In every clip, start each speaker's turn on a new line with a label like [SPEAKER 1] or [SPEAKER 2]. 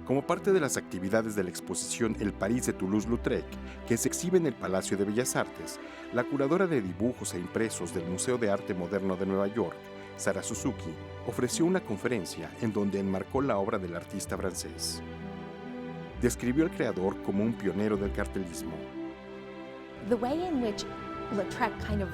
[SPEAKER 1] Como parte de las actividades de la exposición El París de Toulouse-Lautrec, que se exhibe en el Palacio de Bellas Artes, la curadora de dibujos e impresos del Museo de Arte Moderno de Nueva York, Sara Suzuki, ofreció una conferencia en donde enmarcó la obra del artista francés. Describió al creador como un pionero del cartelismo.
[SPEAKER 2] The way in which Lautrec kind of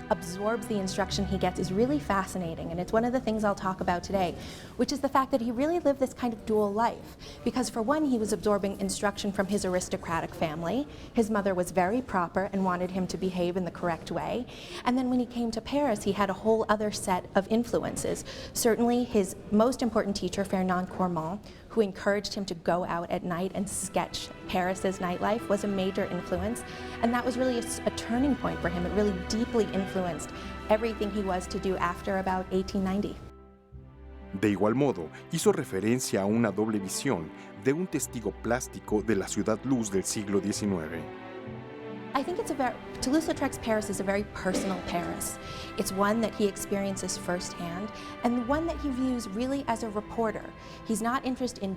[SPEAKER 2] absorbs the instruction he gets is really fascinating, and it's one of the things I'll talk about today, which is the fact that he really lived this kind of dual life. Because for one, he was absorbing instruction from his aristocratic family. His mother was very proper and wanted him to behave in the correct way. And then when he came to Paris, he had a whole other set of influences. Certainly his most important teacher, Fernand Cormont, who encouraged him to go out at night and sketch Paris's nightlife, was a major influence. And that was really a turning point for him. It really deeply influenced everything he was to do after about 1890.
[SPEAKER 1] De igual modo, hizo referencia a una doble visión de un testigo plástico de la ciudad luz del siglo XIX.
[SPEAKER 2] I think Toulouse-Lautrec's Paris is a very personal Paris. It's one that he experiences firsthand, and one that he views really as a reporter. He's not interested in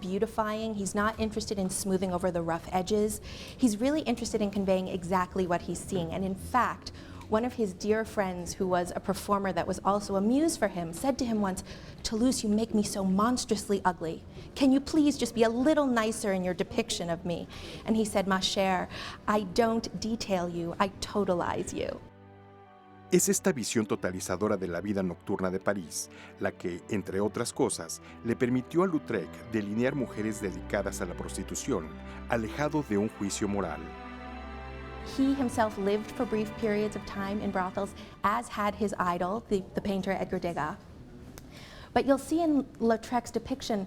[SPEAKER 2] beautifying, he's not interested in smoothing over the rough edges. He's really interested in conveying exactly what he's seeing, and in fact, one of his dear friends, who was a performer that was also a muse for him, said to him once, "Toulouse, you make me so monstrously ugly. Can you please just be a little nicer in your depiction of me?" And he said, "Ma chère, I don't detail you, I totalize you."
[SPEAKER 1] Es esta visión totalizadora de la vida nocturna de París la que, entre otras cosas, le permitió a Lautrec delinear mujeres dedicadas a la prostitución, alejado de un juicio moral.
[SPEAKER 2] He himself lived for brief periods of time in brothels, as had his idol, the painter Edgar Degas. But you'll see in Lautrec's depiction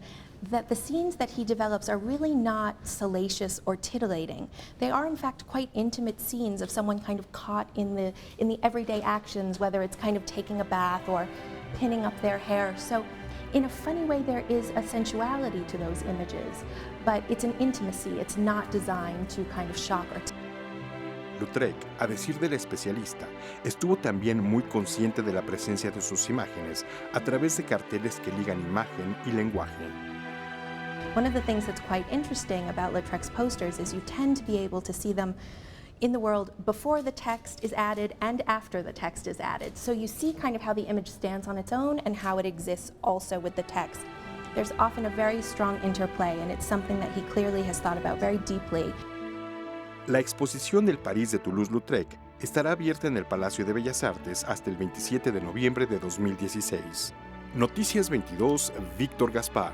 [SPEAKER 2] that the scenes that he develops are really not salacious or titillating. They are in fact quite intimate scenes of someone kind of caught in the everyday actions, whether it's kind of taking a bath or pinning up their hair. So in a funny way, there is a sensuality to those images, but it's an intimacy. It's not designed to kind of shock or
[SPEAKER 1] Lautrec, a decir del especialista, estuvo también muy consciente de la presencia de sus imágenes a través de carteles que ligan imagen y lenguaje.
[SPEAKER 2] One of the things that's quite interesting about Lautrec's posters is you tend to be able to see them in the world before the text is added and after the text is added. So you see kind of how the image stands on its own and how it exists also with the text. There's often a very strong interplay, and it's something that he clearly has thought about very deeply.
[SPEAKER 1] La exposición del París de Toulouse-Lautrec estará abierta en el Palacio de Bellas Artes hasta el 27 de noviembre de 2016. Noticias 22, Víctor Gaspar.